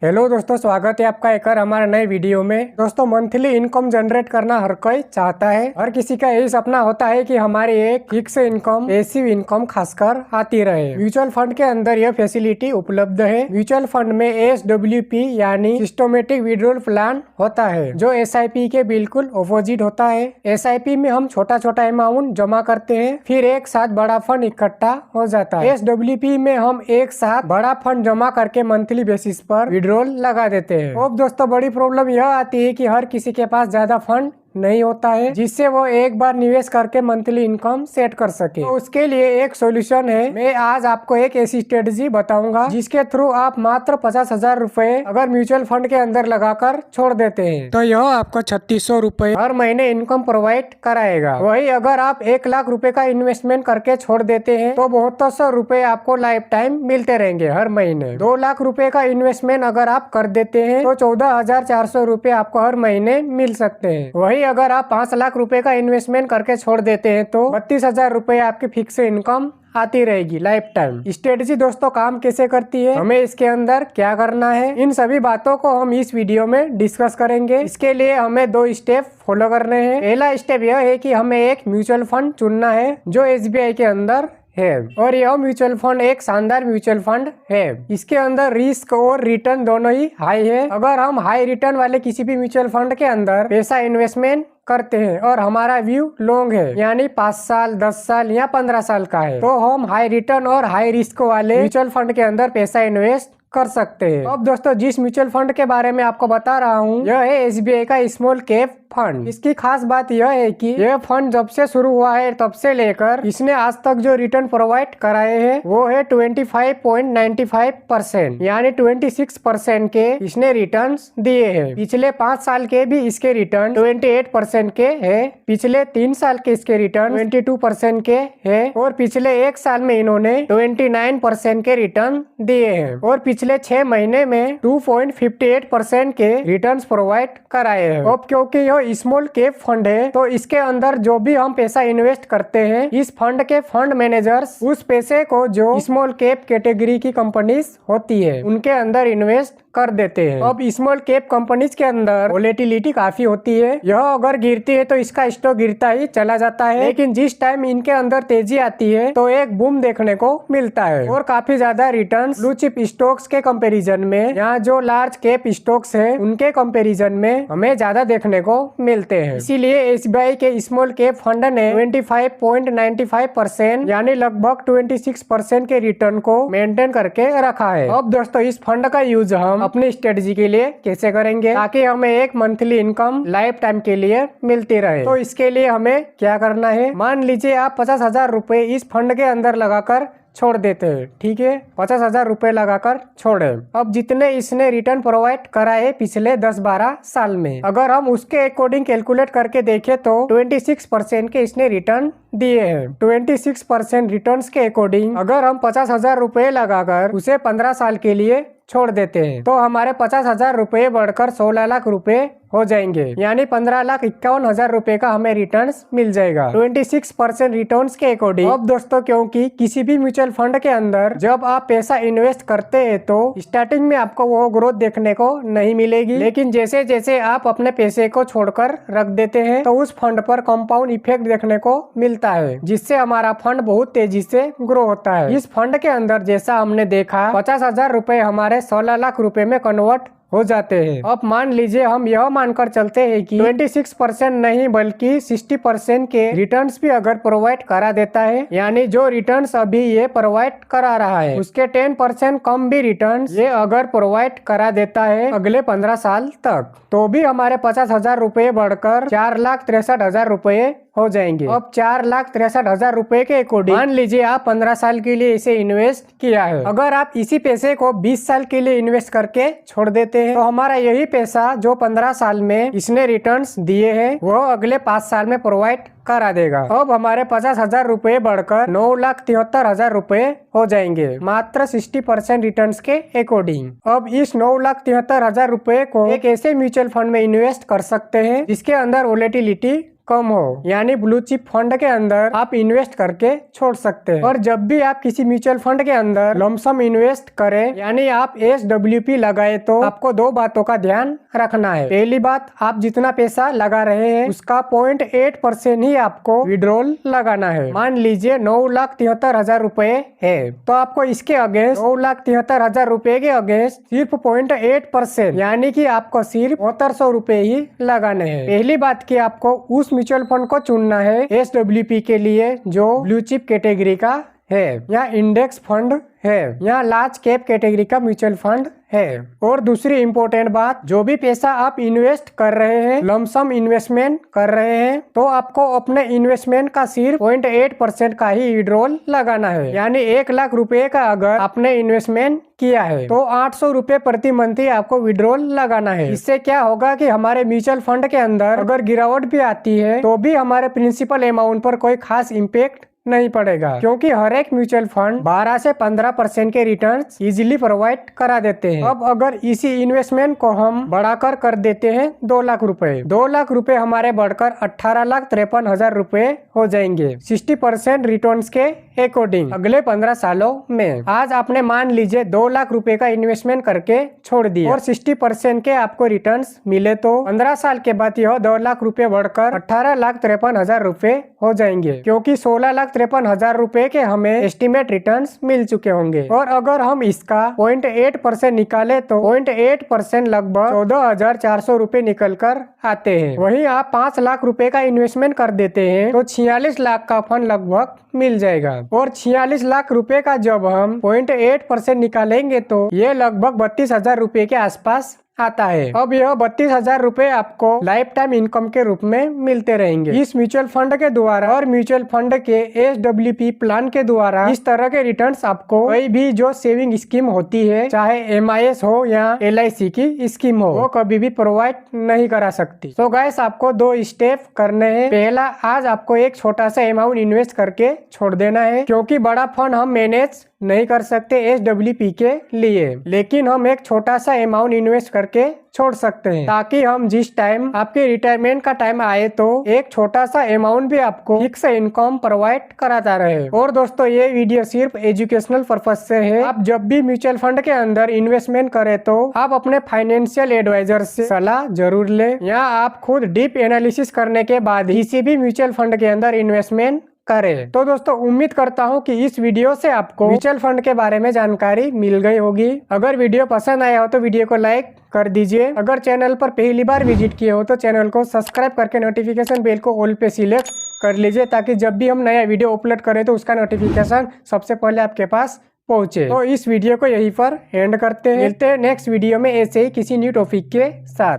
Hello दोस्तों, स्वागत है आपका एक और हमारे नए वीडियो में। दोस्तों, मंथली इनकम जनरेट करना हर कोई चाहता है। हर किसी का यही सपना होता है कि हमारी एक फिक्स इनकम, पैसिव इनकम खासकर आती रहे। म्यूचुअल फंड के अंदर यह फैसिलिटी उपलब्ध है। म्यूचुअल फंड में SWP यानी सिस्टमेटिक विड्रॉल प्लान होता है, जो SIP के बिल्कुल अपोजिट होता है। SIP में हम छोटा छोटा अमाउंट जमा करते हैं, फिर एक साथ बड़ा फंड इकट्ठा हो जाता है। SWP में हम एक साथ बड़ा फंड जमा करके मंथली बेसिस पर रोल लगा देते हैं। अब दोस्तों, बड़ी प्रॉब्लम यह आती है कि हर किसी के पास ज्यादा फंड नहीं होता है जिससे वो एक बार निवेश करके मंथली इनकम सेट कर सके। तो उसके लिए एक सॉल्यूशन है। मैं आज आपको एक ऐसी स्ट्रेटजी बताऊंगा जिसके थ्रू आप मात्र 50,000 रुपए अगर म्यूचुअल फंड के अंदर लगाकर छोड़ देते हैं तो यह आपको 3600 रुपए हर महीने इनकम प्रोवाइड कराएगा। वही अगर आप 1 लाख रुपए का इन्वेस्टमेंट करके छोड़ देते हैं तो 7200 रुपए आपको लाइफ टाइम मिलते रहेंगे हर महीने। 2 लाख रुपए का इन्वेस्टमेंट अगर आप कर देते हैं तो 14,400 रुपए आपको हर महीने मिल सकते हैं। वही अगर आप 5 लाख रुपए का इन्वेस्टमेंट करके छोड़ देते हैं तो 32,000 रुपए आपकी फिक्स इनकम आती रहेगी लाइफ टाइम। स्ट्रेटजी दोस्तों काम कैसे करती है, हमें इसके अंदर क्या करना है, इन सभी बातों को हम इस वीडियो में डिस्कस करेंगे। इसके लिए हमें 2 स्टेप फॉलो करने हैं। पहला स्टेप यह है कि हमें एक म्यूचुअल फंड चुनना है जो SBI के अंदर है, और यह म्यूचुअल फंड एक शानदार म्यूचुअल फंड है। इसके अंदर रिस्क और रिटर्न दोनों ही हाई है। अगर हम हाई रिटर्न वाले किसी भी म्यूचुअल फंड के अंदर पैसा इन्वेस्टमेंट करते हैं और हमारा व्यू लॉन्ग है यानी 5 साल, 10 साल या 15 साल का है, तो हम हाई रिटर्न और हाई रिस्क वाले म्यूचुअल फंड के अंदर पैसा इन्वेस्ट कर सकते हैं। अब दोस्तों, जिस म्यूचुअल फंड के बारे में आपको बता रहा हूँ यह है SBI का स्मॉल कैप फंड। इसकी खास बात यह है कि यह फंड जब से शुरू हुआ है तब से लेकर इसने आज तक जो रिटर्न प्रोवाइड कराए हैं वो है 25.95% यानी 26% के इसने रिटर्न्स दिए हैं। पिछले 5 साल के भी इसके रिटर्न 28% के है, पिछले 3 साल के इसके रिटर्न 22% के है, और पिछले 1 साल में इन्होंने 29% के रिटर्न दिए हैं, और पिछले 6 महीने में 2.58% के रिटर्न्स प्रोवाइड कराए हैं। अब क्योंकि यह स्मॉल कैप फंड है तो इसके अंदर जो भी हम पैसा इन्वेस्ट करते हैं इस फंड के फंड मैनेजर्स उस पैसे को जो स्मॉल कैप कैटेगरी की कंपनीज होती है उनके अंदर इन्वेस्ट कर देते हैं। अब स्मॉल कैप कंपनीज के अंदर वोलेटिलिटी काफी होती है। यह अगर गिरती है तो इसका स्टॉक गिरता ही चला जाता है, लेकिन जिस टाइम इनके अंदर तेजी आती है तो एक बूम देखने को मिलता है और काफी ज्यादा रिटर्न्स ब्लू चिप स्टॉक्स के कंपैरिजन में, यहाँ जो लार्ज कैप स्टॉक्स है उनके कंपैरिजन में हमें ज्यादा देखने को मिलते हैं। इसीलिए SBI के स्मॉल कैप फंड ने 25.95% यानी लगभग 26% के रिटर्न को मेंटेन करके रखा है। अब दोस्तों, इस फंड का यूज हम अपनी स्ट्रेटजी के लिए कैसे करेंगे ताकि हमें एक मंथली इनकम लाइफ टाइम के लिए मिलती रहे। तो इसके लिए हमें क्या करना है, मान लीजिए आप 50,000 रुपए इस फंड के अंदर लगाकर छोड़ देते हैं, ठीक है, 50,000 रुपए लगाकर छोड़े। अब जितने इसने रिटर्न प्रोवाइड कराए पिछले 10-12 साल में, अगर हम उसके अकॉर्डिंग कैलकुलेट करके देखें तो 26% के इसने रिटर्न दिए हैं। 26% रिटर्न्स के अकॉर्डिंग अगर हम 50,000 रुपए लगाकर उसे 15 साल के लिए छोड़ देते हैं तो हमारे 50,000 रुपए बढ़कर 16 लाख रुपए हो जाएंगे, यानी 15,51,000 रुपए का हमें रिटर्न्स मिल जाएगा 26% रिटर्न्स के अकॉर्डिंग। अब दोस्तों, क्योंकि किसी भी म्यूचुअल फंड के अंदर जब आप पैसा इन्वेस्ट करते हैं तो स्टार्टिंग में आपको वो ग्रोथ देखने को नहीं मिलेगी, लेकिन जैसे जैसे आप अपने पैसे को छोड़कर रख देते हैं तो उस फंड पर कंपाउंड इफेक्ट देखने को मिलता है, जिससे हमारा फंड बहुत तेजी से ग्रो होता है। इस फंड के अंदर जैसा हमने देखा 50,000 रुपए हमारे 16 लाख रुपए में कन्वर्ट हो जाते हैं। अब मान लीजिए हम यह मानकर चलते हैं कि 26% नहीं बल्कि 60% के रिटर्न्स भी अगर प्रोवाइड करा देता है, यानी जो रिटर्न्स अभी ये प्रोवाइड करा रहा है उसके 10% कम भी रिटर्न्स ये अगर प्रोवाइड करा देता है अगले 15 साल तक, तो भी हमारे 50,000 रुपए बढ़कर 4,63,000 रुपए हो जाएंगे। अब 4,63,000 रुपए के अकॉर्डिंग मान लीजिए आप 15 साल के लिए इसे इन्वेस्ट किया है। अगर आप इसी पैसे को 20 साल के लिए इन्वेस्ट करके छोड़ देते हैं तो हमारा यही पैसा जो 15 साल में इसने रिटर्न्स दिए हैं वो अगले 5 साल में प्रोवाइड करा देगा। अब हमारे 50,000 रुपए बढ़कर 9,73,000 रुपए हो जाएंगे मात्र 60% रिटर्न्स के अकॉर्डिंग। अब इस 9,73,000 रुपए को एक ऐसे म्यूचुअल फंड में इन्वेस्ट कर सकते हैं जिसके अंदर वोलेटिलिटी कम हो, यानी ब्लू चिप फंड के अंदर आप इन्वेस्ट करके छोड़ सकते हैं। और जब भी आप किसी म्यूचुअल फंड के अंदर लमसम इन्वेस्ट करें, यानी आप SWP लगाए, तो आपको 2 बातों का ध्यान रखना है। पहली बात, आप जितना पैसा लगा रहे हैं उसका 0.8% ही आपको विड्रॉल लगाना है। मान लीजिए 9,73,000 रुपए है, तो आपको इसके अगेंस्ट 9,73,000 रुपए के अगेंस्ट सिर्फ 0.8% यानी कि आपको सिर्फ 7,500 रुपए ही लगाने हैं। पहली बात की आपको उस म्यूचुअल फंड को चुनना है SWP के लिए जो ब्लू चिप कैटेगरी का है या इंडेक्स फंड है या लार्ज कैप कैटेगरी का म्यूचुअल फंड है। और दूसरी इम्पोर्टेंट बात, जो भी पैसा आप इन्वेस्ट कर रहे हैं, लमसम इन्वेस्टमेंट कर रहे हैं, तो आपको अपने इन्वेस्टमेंट का सिर्फ 0.8% का ही विड्रॉल लगाना है। यानी 1 लाख रुपए का अगर आपने इन्वेस्टमेंट किया है तो 800 रुपए प्रति मंथ ही आपको विड्रॉल लगाना है। इससे क्या होगा कि हमारे म्यूचुअल फंड के अंदर अगर गिरावट भी आती है तो भी हमारे प्रिंसिपल अमाउंट पर कोई खास इम्पैक्ट नहीं पड़ेगा, क्योंकि हर एक म्यूचुअल फंड 12 से 15% के रिटर्न्स इजीली प्रोवाइड करा देते हैं। अब अगर इसी इन्वेस्टमेंट को हम बढ़ाकर कर देते हैं 2 लाख रुपए, 2 लाख रुपए हमारे बढ़कर 18,53,000 रुपए हो जाएंगे 60% रिटर्न्स के अकॉर्डिंग अगले 15 सालों में। आज आपने मान लीजिए 2 लाख रुपए का इन्वेस्टमेंट करके छोड़ दिया और 60% के आपको रिटर्न्स मिले, तो 15 साल के बाद यह 2 लाख रुपए बढ़कर 18,53,000 रुपए हो जाएंगे, क्योंकि 16,53,000 रुपए के हमें एस्टिमेट रिटर्न्स मिल चुके होंगे। और अगर हम इसका 0.8% निकाले तो 0.8% लगभग 14,400 रुपए निकल कर आते हैं। वहीं आप 5 लाख रुपए का इन्वेस्टमेंट कर देते हैं तो 46 लाख का फंड लगभग मिल जाएगा। और 46 लाख रुपए का जब हम 0.8% निकालेंगे तो ये लगभग 32,000 रुपए के आसपास आता है। अब यह 32,000 रुपए आपको लाइफ टाइम इनकम के रूप में मिलते रहेंगे इस म्यूचुअल फंड के द्वारा। और म्यूचुअल फंड के SWP प्लान के द्वारा इस तरह के रिटर्न्स आपको कोई भी जो सेविंग स्कीम होती है, चाहे MIS हो या LIC की स्कीम हो, वो कभी भी प्रोवाइड नहीं करा सकती। सो गाइस, आपको 2 स्टेप करने हैं। पहला, आज आपको एक छोटा सा अमाउंट इन्वेस्ट करके छोड़ देना है, क्योंकि बड़ा फंड हम मैनेज नहीं कर सकते SWP के लिए, लेकिन हम एक छोटा सा अमाउंट इन्वेस्ट करके छोड़ सकते हैं, ताकि हम जिस टाइम आपके रिटायरमेंट का टाइम आए तो एक छोटा सा अमाउंट भी आपको फिक्स इनकम प्रोवाइड कराता रहे। और दोस्तों, ये वीडियो सिर्फ एजुकेशनल पर्पज से है। आप जब भी म्यूचुअल फंड के अंदर इन्वेस्टमेंट करें तो आप अपने फाइनेंशियल एडवाइजर से सलाह जरूर लें, या आप खुद डीप एनालिसिस करने के बाद किसी भी म्यूचुअल फंड के अंदर इन्वेस्टमेंट करें। तो दोस्तों, उम्मीद करता हूं कि इस वीडियो से आपको म्यूचुअल फंड के बारे में जानकारी मिल गई होगी। अगर वीडियो पसंद आया हो तो वीडियो को लाइक कर दीजिए। अगर चैनल पर पहली बार विजिट किए हो तो चैनल को सब्सक्राइब करके नोटिफिकेशन बेल को ऑल पे सिलेक्ट कर लीजिए, ताकि जब भी हम नया वीडियो अपलोड करें तो उसका नोटिफिकेशन सबसे पहले आपके पास पहुंचे। तो इस वीडियो को यहीं पर एंड करते हैं। मिलते हैं नेक्स्ट वीडियो में ऐसे ही किसी न्यू टॉपिक के साथ।